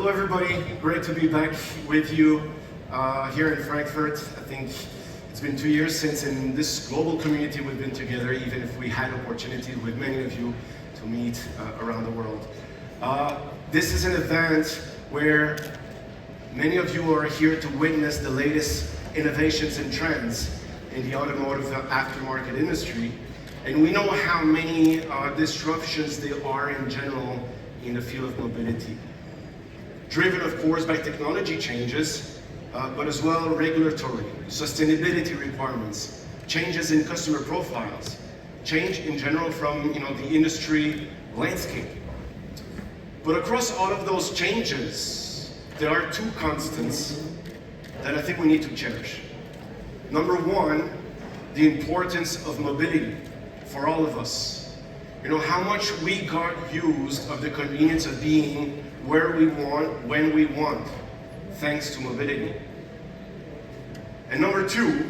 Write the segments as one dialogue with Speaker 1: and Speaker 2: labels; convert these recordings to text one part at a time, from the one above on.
Speaker 1: Hello everybody, great to be back with you here in Frankfurt. I think it's been 2 years since in this global community we've been together, even if we had opportunities with many of you to meet around the world. This is an event where many of you are here to witness the latest innovations and trends in the automotive aftermarket industry. And we know how many disruptions there are in general in the field of mobility. Driven, of course, by technology changes, but as well regulatory, sustainability requirements, changes in customer profiles, change in general from the industry landscape. But across all of those changes, there are two constants that I think we need to cherish. Number one, the importance of mobility for all of us. How much we got used of the convenience of being where we want, when we want, thanks to mobility. And number two,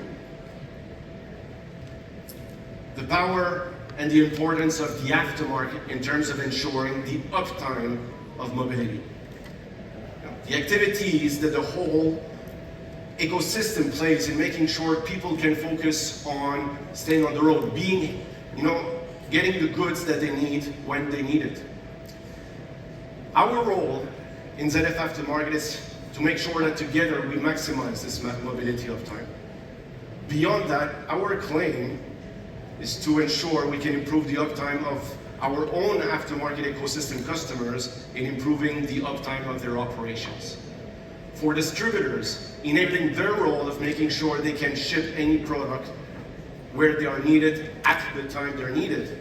Speaker 1: the power and the importance of the aftermarket in terms of ensuring the uptime of mobility. The activities that the whole ecosystem plays in making sure people can focus on staying on the road, being, getting the goods that they need when they need it. Our role in ZF Aftermarket is to make sure that together we maximize this mobility uptime. Beyond that, our claim is to ensure we can improve the uptime of our own aftermarket ecosystem customers in improving the uptime of their operations. For distributors, enabling their role of making sure they can ship any product where they are needed at the time they're needed,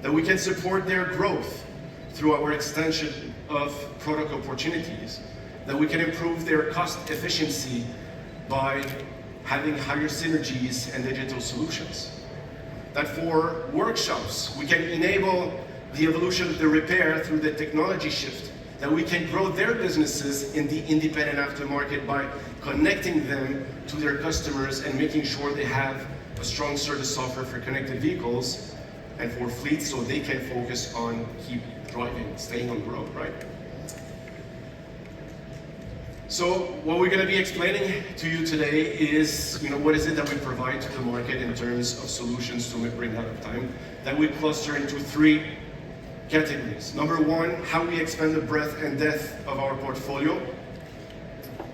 Speaker 1: that we can support their growth through our extension of product opportunities, that we can improve their cost efficiency by having higher synergies and digital solutions. That for workshops, we can enable the evolution of the repair through the technology shift, that we can grow their businesses in the independent aftermarket by connecting them to their customers and making sure they have a strong service software for connected vehicles and for fleets so they can focus on keep driving, staying on the road, right? So what we're going to be explaining to you today is, what is it that we provide to the market in terms of solutions to bring that uptime, that we cluster into three categories. Number one, how we expand the breadth and depth of our portfolio.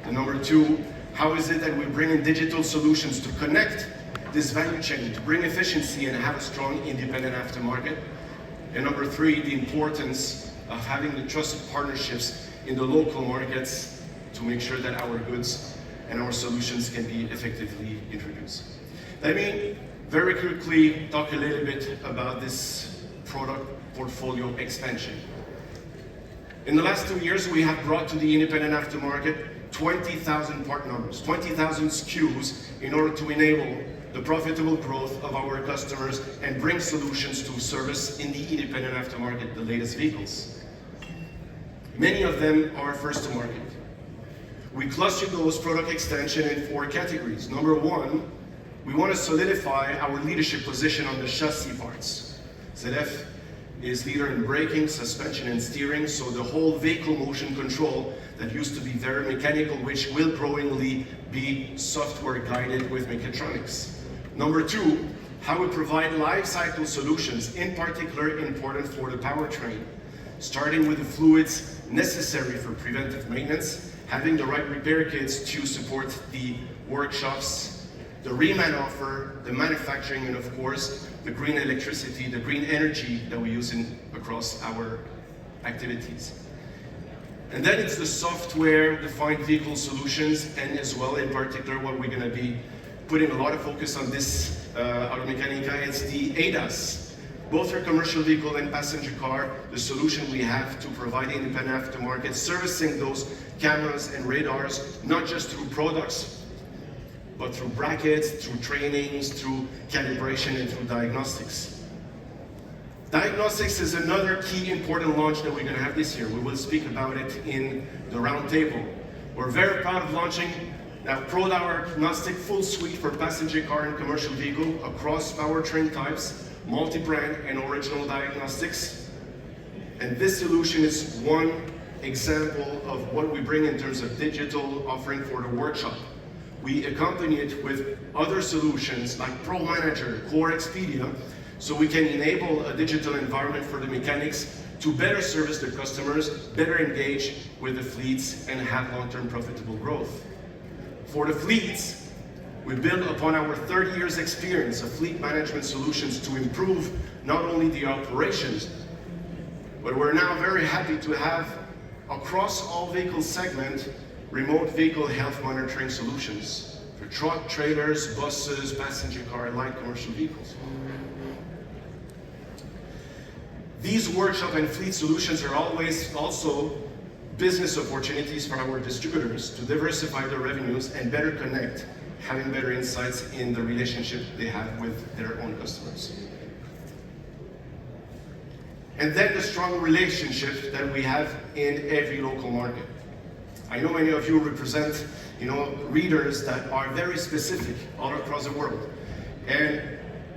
Speaker 1: And number two, how is it that we bring in digital solutions to connect this value chain, to bring efficiency and have a strong independent aftermarket. And number three, the importance of having the trusted partnerships in the local markets to make sure that our goods and our solutions can be effectively introduced. Let me very quickly talk a little bit about this product portfolio expansion. In the last 2 years, we have brought to the independent aftermarket 20,000 part numbers, 20,000 SKUs in order to enable the profitable growth of our customers and bring solutions to service in the independent aftermarket the latest vehicles. Many of them are first to market. We cluster those product extension in four categories. Number one, we want to solidify our leadership position on the chassis parts. ZF is leader in braking, suspension, and steering, so the whole vehicle motion control that used to be very mechanical, which will growingly be software guided with mechatronics. Number two, how we provide life cycle solutions, in particular important for the powertrain, starting with the fluids necessary for preventive maintenance, having the right repair kits to support the workshops, the reman offer, the manufacturing, and of course, the green electricity, the green energy that we use across our activities. And then it's the software-defined vehicle solutions, and as well, in particular, what we're going to be putting a lot of focus on this Automechanika is the ADAS. Both for commercial vehicle and passenger car, the solution we have to provide independent aftermarket, servicing those cameras and radars, not just through products, but through brackets, through trainings, through calibration, and through diagnostics. Diagnostics is another key important launch that we're going to have this year. We will speak about it in the roundtable. We're very proud of launching now Pro Diagnostic full suite for passenger car and commercial vehicle across powertrain types, multi-brand and original diagnostics. And this solution is one example of what we bring in terms of digital offering for the workshop. We accompany it with other solutions like Pro Manager, Core Expedia, so we can enable a digital environment for the mechanics to better service the customers, better engage with the fleets, and have long-term profitable growth. For the fleets, we build upon our 30 years experience of fleet management solutions to improve not only the operations, but we're now very happy to have, across all vehicle segments, remote vehicle health monitoring solutions for truck, trailers, buses, passenger car, and light commercial vehicles. These workshop and fleet solutions are always also business opportunities for our distributors to diversify their revenues and better connect, having better insights in the relationship they have with their own customers. And then the strong relationship that we have in every local market. I know many of you represent, readers that are very specific all across the world. And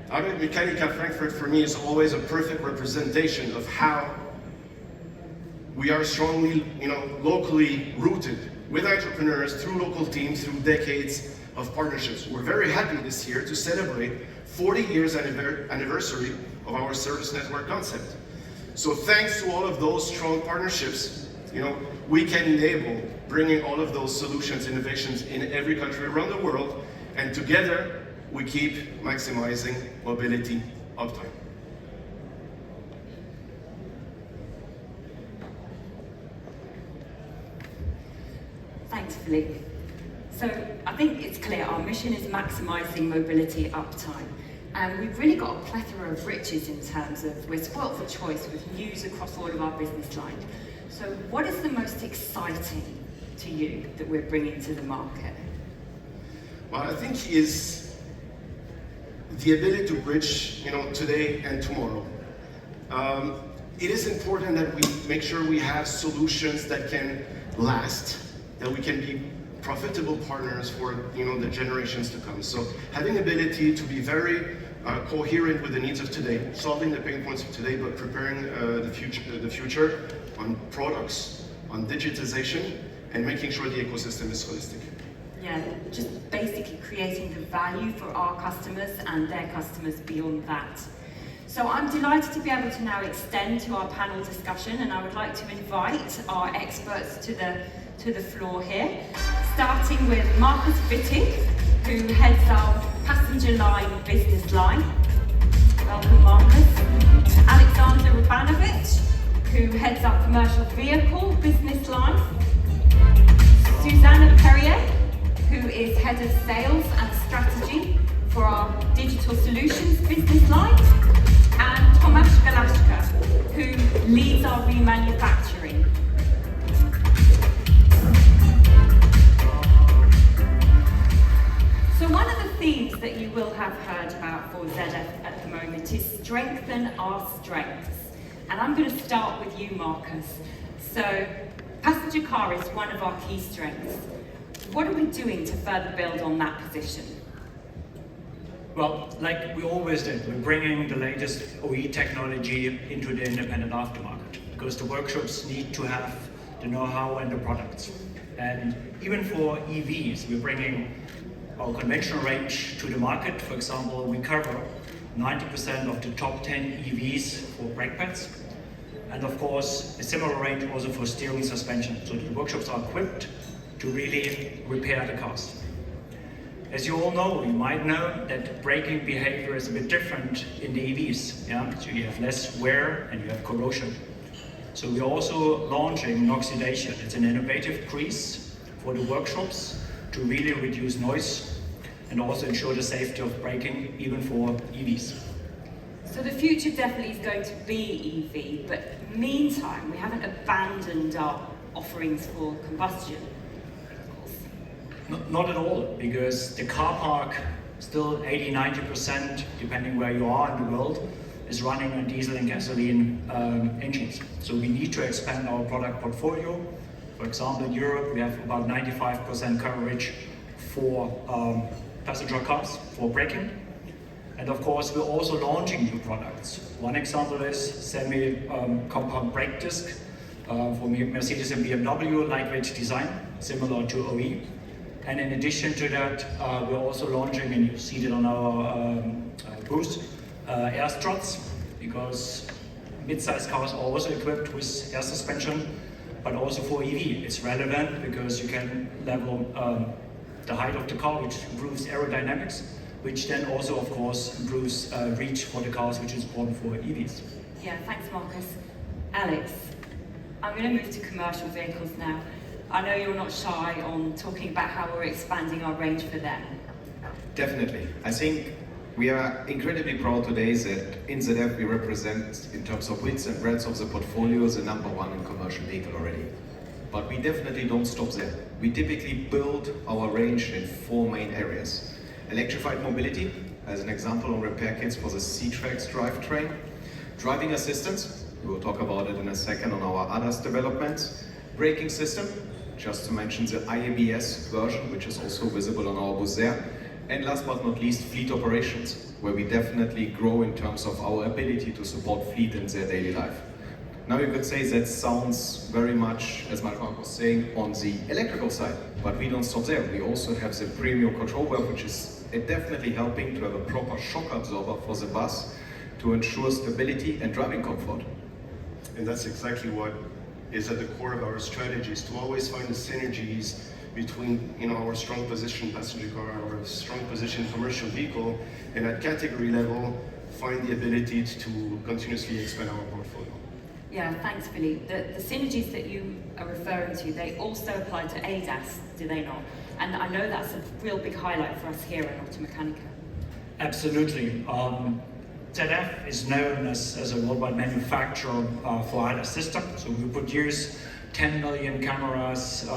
Speaker 1: Automechanika Frankfurt for me is always a perfect representation of how we are strongly, locally rooted with entrepreneurs through local teams, through decades of partnerships. We're very happy this year to celebrate 40 years anniversary of our service network concept. So thanks to all of those strong partnerships, we can enable bringing all of those solutions, innovations in every country around the world, and together we keep maximizing mobility uptime.
Speaker 2: Thanks, Philippe. So I think it's clear our mission is maximizing mobility uptime. And we've really got a plethora of riches in terms of, we're spoilt for choice with news across all of our business lines. So what is the most exciting to you that we're bringing to the market?
Speaker 1: Well, I think is the ability to bridge, today and tomorrow. It is important that we make sure we have solutions that can last, that we can be profitable partners for the generations to come. So having ability to be very coherent with the needs of today, solving the pain points of today, but preparing the future on products, on digitization, and making sure the ecosystem is holistic.
Speaker 2: Yeah, just basically creating the value for our customers and their customers beyond that. So I'm delighted to be able to now extend to our panel discussion, and I would like to invite our experts to the floor here, starting with Markus Wittig, who heads our passenger line business line. Welcome, Markus. Alexander Rabanovic, who heads our commercial vehicle business line. Susanna Perrier, who is head of sales and strategy for our digital solutions business line. And Tomasz Galashka, who leads our remanufacturing. So one of the themes that you will have heard about for ZF at the moment is strengthen our strengths. And I'm going to start with you, Markus. So passenger car is one of our key strengths. What are we doing to further build on that position?
Speaker 3: Well, like we always did, we're bringing the latest OE technology into the independent aftermarket because the workshops need to have the know-how and the products. And even for EVs, we're bringing our conventional range to the market. For example, we cover 90% of the top 10 EVs for brake pads. And of course, a similar range also for steering suspension. So the workshops are equipped to really repair the cars. As you all know, you might know that braking behavior is a bit different in the EVs. Yeah? So you have less wear and you have corrosion. So we're also launching Noxidation. It's an innovative grease for the workshops to really reduce noise and also ensure the safety of braking even for EVs.
Speaker 2: So the future definitely is going to be EV, but meantime, we haven't abandoned our offerings for combustion.
Speaker 3: Not at all, because the car park, still 80-90%, depending where you are in the world, is running on diesel and gasoline engines. So we need to expand our product portfolio. For example, in Europe, we have about 95% coverage for passenger cars for braking. And of course, we're also launching new products. One example is semi-compound brake disc For Mercedes and BMW, lightweight design, similar to OE. And in addition to that, we're also launching, and you see it on our booth, air struts, because mid-size cars are also equipped with air suspension, but also for EV, it's relevant because you can level the height of the car, which improves aerodynamics, which then also, of course, improves reach for the cars, which is important for EVs.
Speaker 2: Yeah, thanks, Marcus. Alex, I'm going to move to commercial vehicles now. I know you're not shy on talking about how we're expanding our range for them.
Speaker 4: Definitely. I think we are incredibly proud today that in ZF we represent, in terms of width and breadth of the portfolio, the number one in commercial vehicle already. But we definitely don't stop there. We typically build our range in 4 main areas. Electrified mobility, as an example, on repair kits for the C-Trax drivetrain. Driving assistance, we will talk about it in a second on our ADAS developments. Braking system, just to mention the IABS version, which is also visible on our booth there. And last but not least, fleet operations, where we definitely grow in terms of our ability to support fleet in their daily life. Now you could say that sounds very much, as Mark was saying, on the electrical side, but we don't stop there. We also have the premium control work, which is definitely helping to have a proper shock absorber for the bus to ensure stability and driving comfort.
Speaker 1: And that's exactly what is at the core of our strategy, is to always find the synergies between our strong position passenger car, our strong position commercial vehicle, and at category level, find the ability to continuously expand our portfolio.
Speaker 2: Yeah, thanks, Philippe. The synergies that you are referring to, they also apply to ADAS, do they not? And I know that's a real big highlight for us here at Automechanika.
Speaker 3: Absolutely. ZF is known as a worldwide manufacturer for ADAS systems. So we produce 10 million cameras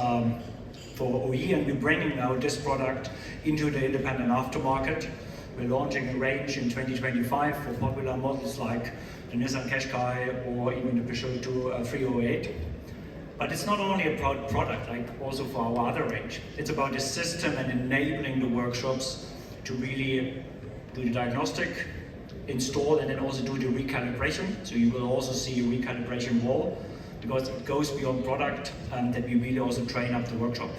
Speaker 3: for OE, and we're bringing now this product into the independent aftermarket. We're launching a range in 2025 for popular models like the Nissan Qashqai or even the Peugeot 308. But it's not only about product, like also for our other range. It's about the system and enabling the workshops to really do the diagnostic, install, and then also do the recalibration. So you will also see a recalibration wall, because it goes beyond product, and that we really also train up the workshop.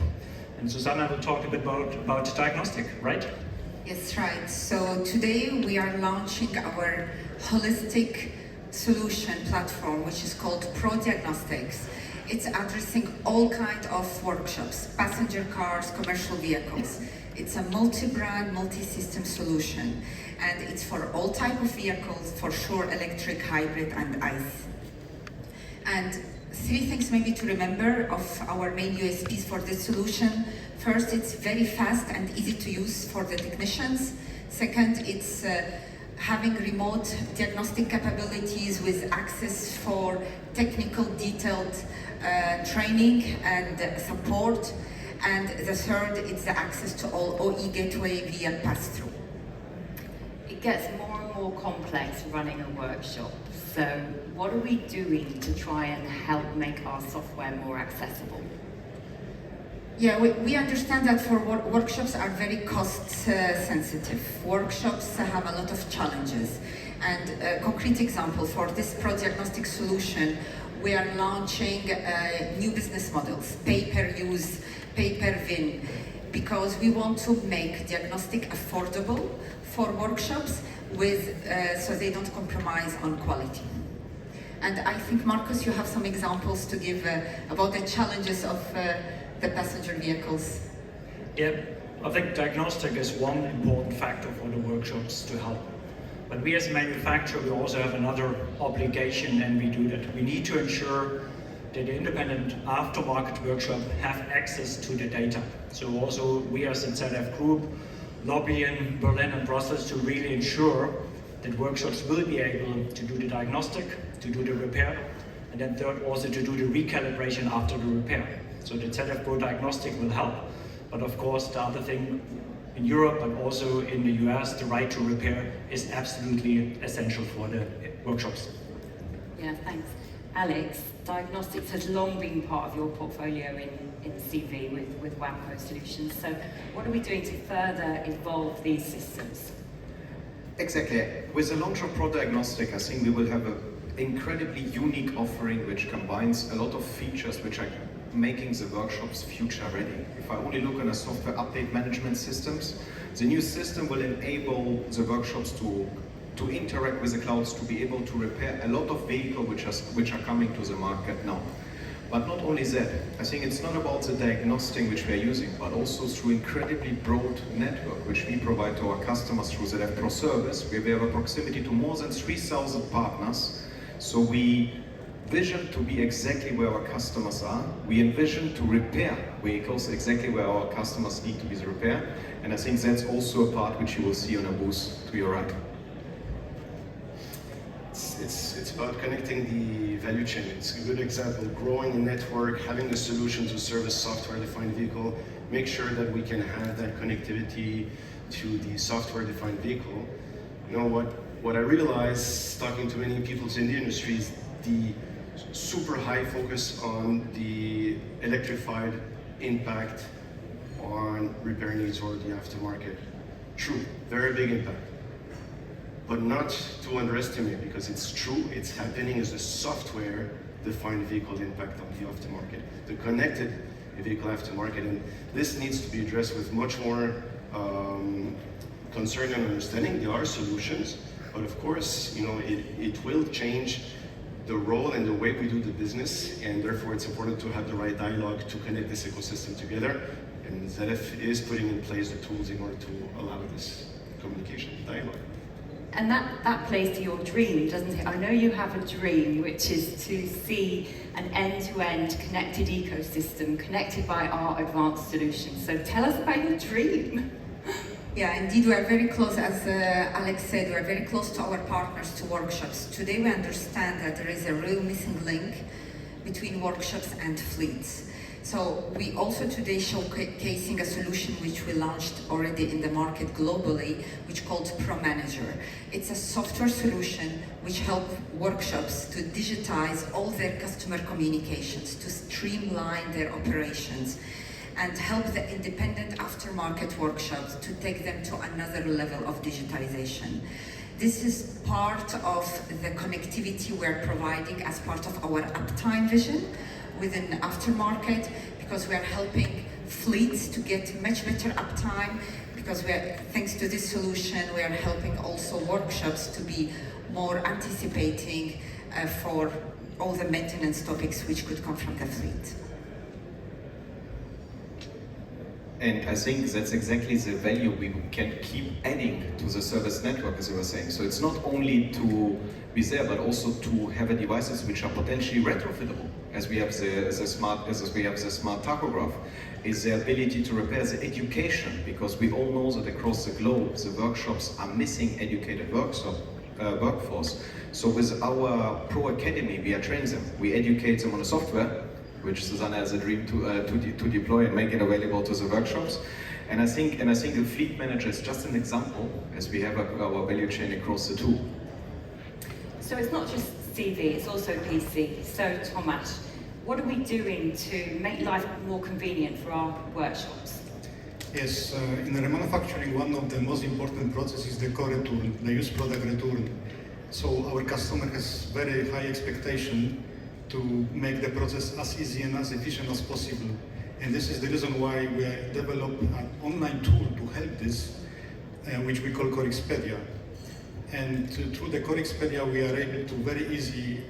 Speaker 3: And Susanna will talk a bit about diagnostic, right?
Speaker 5: Yes, right. So today we are launching our holistic solution platform, which is called Pro Diagnostics. It's addressing all kinds of workshops, passenger cars, commercial vehicles. It's a multi-brand, multi-system solution, and it's for all type of vehicles, for sure, electric, hybrid, and ICE. And 3 things maybe to remember of our main USPs for this solution. First, it's very fast and easy to use for the technicians. Second, it's having remote diagnostic capabilities with access for technical detailed training and support. And the third, it's the access to all OE gateway via pass-through.
Speaker 2: It gets more and more complex running a workshop. So what are we doing to try and help make our software more accessible?
Speaker 5: Yeah, we understand that for workshops are very cost sensitive. Workshops have a lot of challenges. And a concrete example for this Pro Diagnostic solution, we are launching new business models, pay-per-use, pay-per-win, because we want to make diagnostic affordable for workshops so they don't compromise on quality. And I think, Marcus, you have some examples to give about the challenges of the passenger vehicles.
Speaker 3: Yeah, I think diagnostic is one important factor for the workshops to help. But we as a manufacturer, we also have another obligation, and we do that. We need to ensure that the independent aftermarket workshop have access to the data. So also we as a ZF Group lobby in Berlin and Brussels to really ensure that workshops will be able to do the diagnostic, to do the repair, and then third, also to do the recalibration after the repair. So the ZF Pro Diagnostic will help. But of course, the other thing in Europe, but also in the US, the right to repair is absolutely essential for the workshops.
Speaker 2: Yeah, thanks. Alex, diagnostics has long been part of your portfolio in CV with WAMPO solutions. So what are we doing to further evolve these systems?
Speaker 4: Exactly. With the launch of Pro Diagnostic, I think we will have a incredibly unique offering which combines a lot of features which are making the workshops future ready. If I only look on a software update management systems, the new system will enable the workshops to interact with the clouds, to be able to repair a lot of vehicles which are coming to the market now. But not only that, I think it's not about the diagnostic which we are using, but also through incredibly broad network which we provide to our customers through ZF Pro Service, where we have a proximity to more than 3,000 partners. So we vision to be exactly where our customers are. We envision to repair vehicles exactly where our customers need to be repaired. And I think that's also a part which you will see on a booth to your right.
Speaker 1: It's about connecting the value chain. It's a good example. Growing a network, having a solution to serve a software-defined vehicle, make sure that we can have that connectivity to the software-defined vehicle. You know what I realize talking to many people in the industry is the super high focus on the electrified impact on repair needs or the aftermarket. True, very big impact. But not to underestimate, because it's true, it's happening as a software-defined vehicle impact on the aftermarket, the connected vehicle aftermarket, and this needs to be addressed with much more concern and understanding. There are solutions, but of course, you know, it will change the role and the way we do the business, and therefore it's important to have the right dialogue to connect this ecosystem together, and ZF is putting in place the tools in order to allow this communication dialogue.
Speaker 2: And that plays to your dream, doesn't it? I know you have a dream, which is to see an end-to-end connected ecosystem connected by our advanced solutions. So tell us about your dream.
Speaker 5: Yeah, indeed, we are very close, as Alex said, we are very close to our partners, to workshops. Today we understand that there is a real missing link between workshops and fleets. So we also today showcasing a solution which we launched already in the market globally, which called Pro Manager. It's a software solution which helps workshops to digitize all their customer communications, to streamline their operations, and help the independent aftermarket workshops to take them to another level of digitization. This is part of the connectivity we're providing as part of our Uptime vision within the aftermarket, because we are helping fleets to get much better uptime, because thanks to this solution, we are helping also workshops to be more anticipating for all the maintenance topics which could come from the fleet.
Speaker 4: And I think that's exactly the value we can keep adding to the service network, as you were saying. So it's not only to be there, but also to have devices which are potentially retrofittable, as we have the smart tachograph, is the ability to repair the education, because we all know that across the globe the workshops are missing educated workforce. So with our Pro Academy, we are training them. We educate them on the software, which Susanna has a dream to deploy and make it available to the workshops. And I think the fleet manager is just an example, as we have our value chain across the two.
Speaker 2: So it's not just CV, it's also PC. So Thomas, what are we doing to make life more convenient for our workshops?
Speaker 6: Yes, in the remanufacturing, one of the most important processes is the co-return, the used product return. So our customer has very high expectation to make the process as easy and as efficient as possible. And this is the reason why we developed an online tool to help this, which we call Corexpedia. And through the Corexpedia, we are able to very easily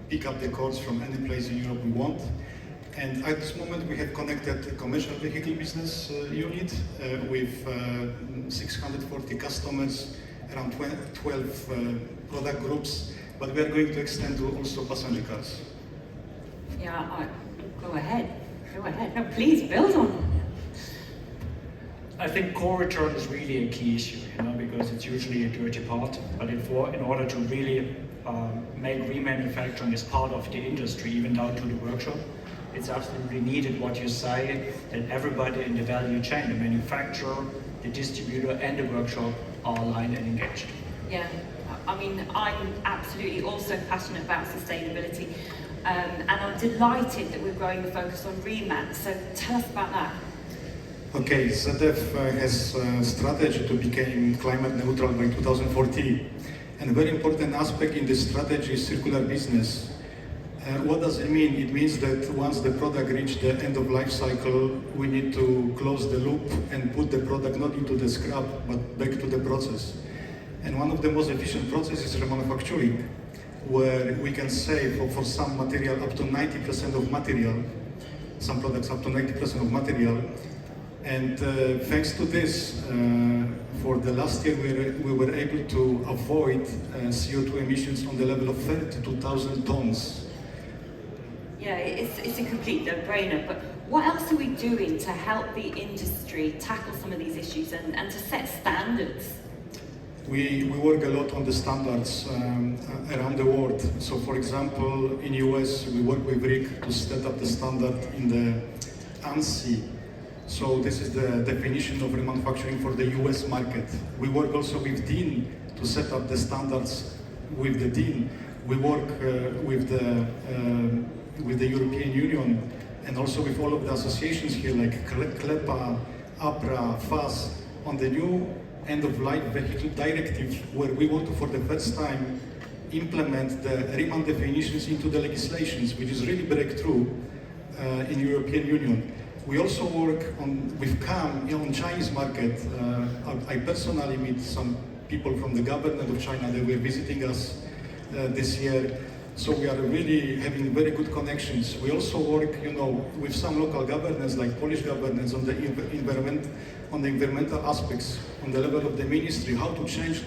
Speaker 6: pick up the codes from any place in Europe we want. And at this moment, we have connected a commercial vehicle business unit with 640 customers, around 12 product groups. But we are going to extend to also passenger cars.
Speaker 2: Yeah, go ahead. No, please build on it.
Speaker 3: I think core return is really a key issue, because it's usually a dirty part. But in order to really make remanufacturing as part of the industry, even down to the workshop, it's absolutely needed what you say, that everybody in the value chain, the manufacturer, the distributor, and the workshop are aligned and engaged.
Speaker 2: Yeah. I mean, I'm absolutely also passionate about sustainability, and I'm delighted that we're growing the focus on reman. So tell us about that.
Speaker 6: Okay, ZF has a strategy to become climate neutral by 2040, And a very important aspect in this strategy is circular business. What does it mean? It means that once the product reaches the end of life cycle, we need to close the loop and put the product not into the scrap, but back to the process. And one of the most efficient processes is remanufacturing, where we can save for some material up to 90% of material, some products up to 90% of material. And thanks to this, for the last year we were able to avoid CO2 emissions on the level of 32,000 tons.
Speaker 2: Yeah, it's a complete no-brainer, but what else are we doing to help the industry tackle some of these issues and to set standards?
Speaker 6: We work a lot on the standards around the world. So for example, in US, we work with RIC to set up the standard in the ANSI. So this is the definition of remanufacturing for the US market. We work also with DIN to set up the standards with the DIN. We work with the European Union and also with all of the associations here like CLEPA, APRA, FAS on the new end-of-life vehicle directive, where we want to, for the first time, implement the reman definitions into the legislations, which is really breakthrough in European Union. We also work with CAM on Chinese market. I personally meet some people from the government of China that were visiting us this year. So we are really having very good connections. We also work, with some local governments, like Polish governments, on the environmental aspects, on the level of the ministry, how to change,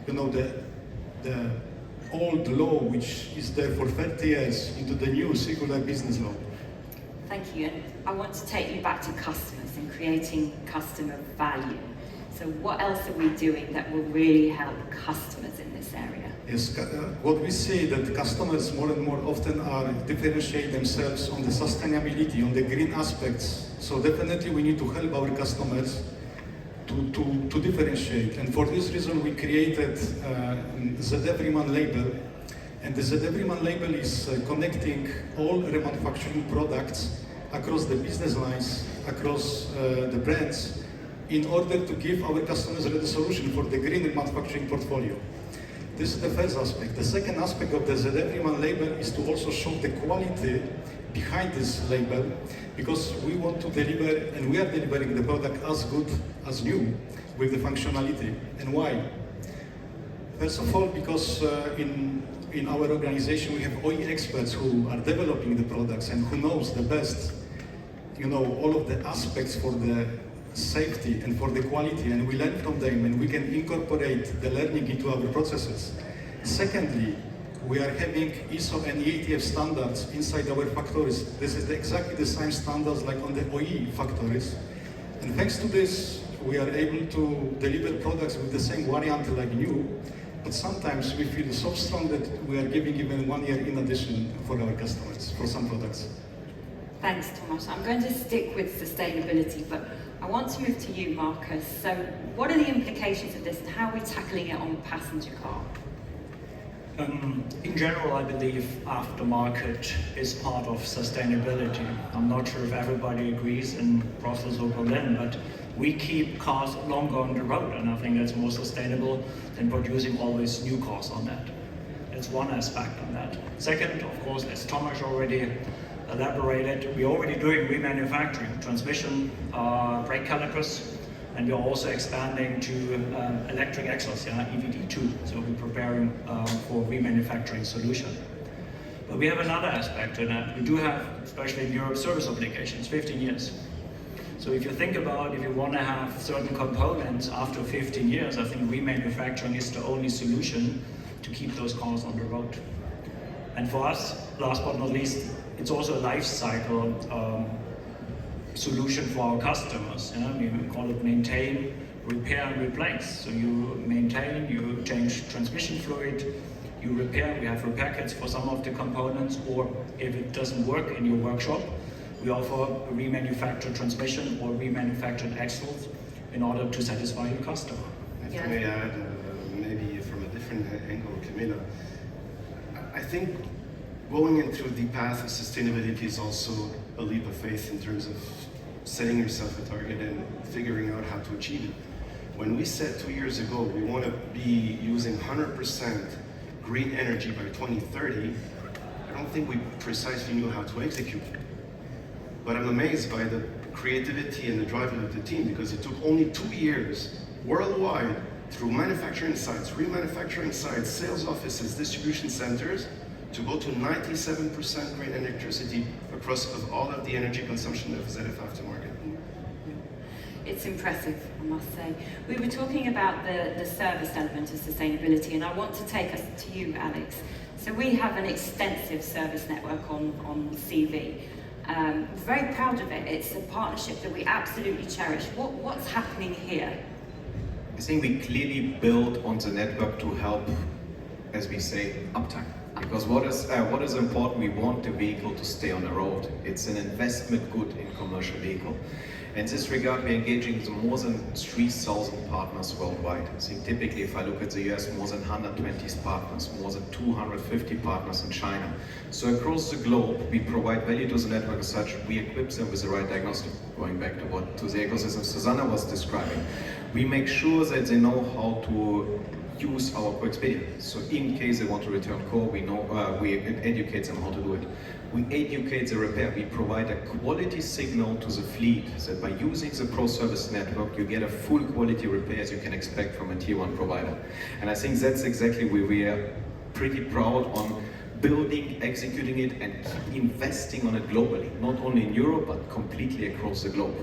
Speaker 6: the old law, which is there for 30 years, into the new circular business law.
Speaker 2: Thank you, and I want to take you back to customers and creating customer value. So what else are we doing that will really help customers in this area?
Speaker 6: Yes, what we see that customers more and more often are differentiate themselves on the sustainability, on the green aspects. So definitely we need to help our customers to differentiate. And for this reason we created ZF Reman label. And the ZF Reman label is connecting all remanufacturing products across the business lines, across the brands, in order to give our customers a solution for the green manufacturing portfolio. This is the first aspect. The second aspect of the ZF Reman label is to also show the quality behind this label, because we want to deliver, and we are delivering the product as good as new, with the functionality. And why? First of all, because in our organization we have OE experts who are developing the products and who knows the best, all of the aspects for the safety and for the quality, and we learn from them and we can incorporate the learning into our processes. Secondly, we are having ISO and EATF standards inside our factories. This is exactly the same standards like on the OE factories. And thanks to this, we are able to deliver products with the same variant like new, but sometimes we feel so strong that we are giving even 1 year in addition for our customers, for some products.
Speaker 2: Thanks, Tomasz. I'm going to stick with sustainability, but I want to move to you, Marcus. So what are the implications of this and how are we tackling it on passenger car?
Speaker 3: In general, I believe aftermarket is part of sustainability. I'm not sure if everybody agrees in Brussels or Berlin, but we keep cars longer on the road, and I think that's more sustainable than producing always new cars on that. That's one aspect on that. Second, of course, as Tomasz already elaborated, we're already doing remanufacturing, transmission, brake calipers, and we're also expanding to electric axles, EVD2. So we're preparing for remanufacturing solution. But we have another aspect to that. We do have, especially in Europe, service obligations, 15 years. So if you think about if you want to have certain components after 15 years, I think remanufacturing is the only solution to keep those cars on the road. And for us, last but not least, it's also a life cycle solution for our customers. We call it maintain, repair, and replace. So you maintain, you change transmission fluid, you repair. We have repair kits for some of the components, or if it doesn't work in your workshop, we offer a remanufactured transmission or remanufactured axles in order to satisfy your customer.
Speaker 1: If I may add, maybe from a different angle, Camilla, I think going into the path of sustainability is also a leap of faith in terms of setting yourself a target and figuring out how to achieve it. When we said 2 years ago we want to be using 100% green energy by 2030, I don't think we precisely knew how to execute. But I'm amazed by the creativity and the drive of the team, because it took only 2 years worldwide through manufacturing sites, remanufacturing sites, sales offices, distribution centers, to go to 97% green electricity across of all of the energy consumption of ZF Aftermarket.
Speaker 2: It's impressive, I must say. We were talking about the service element of sustainability, and I want to take us to you, Alex. So we have an extensive service network on CV. Very proud of it. It's a partnership that we absolutely cherish. What's happening here?
Speaker 4: I think we clearly build on the network to help, as we say, uptime. Because what is important, we want the vehicle to stay on the road. It's an investment good in commercial vehicle. In this regard, we're engaging with more than 3,000 partners worldwide. I think typically, if I look at the US, more than 120 partners, more than 250 partners in China. So across the globe, we provide value to the network as such. We equip them with the right diagnostic, going back to the ecosystem Susanna was describing. We make sure that they know how to use our co-expedient. So in case they want to return core, we educate them how to do it. We educate the repair. We provide a quality signal to the fleet that by using the Pro Service network, you get a full quality repair as you can expect from a tier 1 provider. And I think that's exactly where we are pretty proud on building, executing it, and investing on it globally, not only in Europe, but completely across the globe.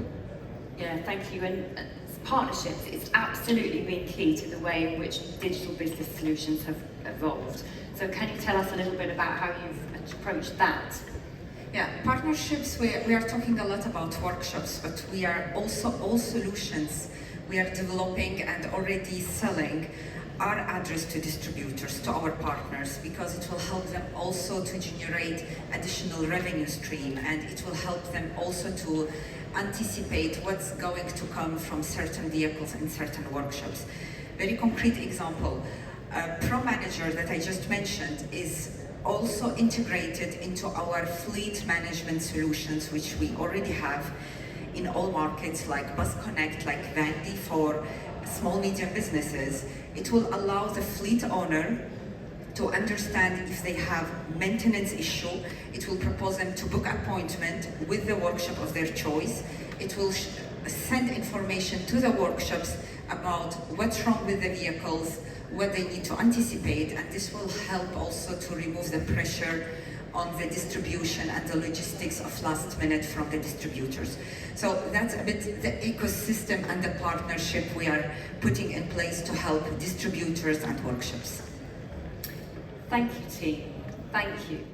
Speaker 2: Yeah, thank you. And partnerships, it's absolutely been key to the way in which digital business solutions have evolved. So can you tell us a little bit about how you've approached that?
Speaker 5: Yeah, partnerships, we are talking a lot about workshops, but we are also, all solutions we are developing and already selling are addressed to distributors, to our partners, because it will help them also to generate additional revenue stream, and it will help them also to anticipate what's going to come from certain vehicles in certain workshops. Very concrete example, Pro Manager that I just mentioned is also integrated into our fleet management solutions, which we already have in all markets, like Bus Connect, like Vandy for small, medium businesses. It will allow the fleet owner to understand if they have maintenance issue. It will propose them to book appointment with the workshop of their choice. It will send information to the workshops about what's wrong with the vehicles, what they need to anticipate, and this will help also to remove the pressure on the distribution and the logistics of last minute from the distributors. So that's a bit the ecosystem and the partnership we are putting in place to help distributors and workshops.
Speaker 2: Thank you, team. Thank you.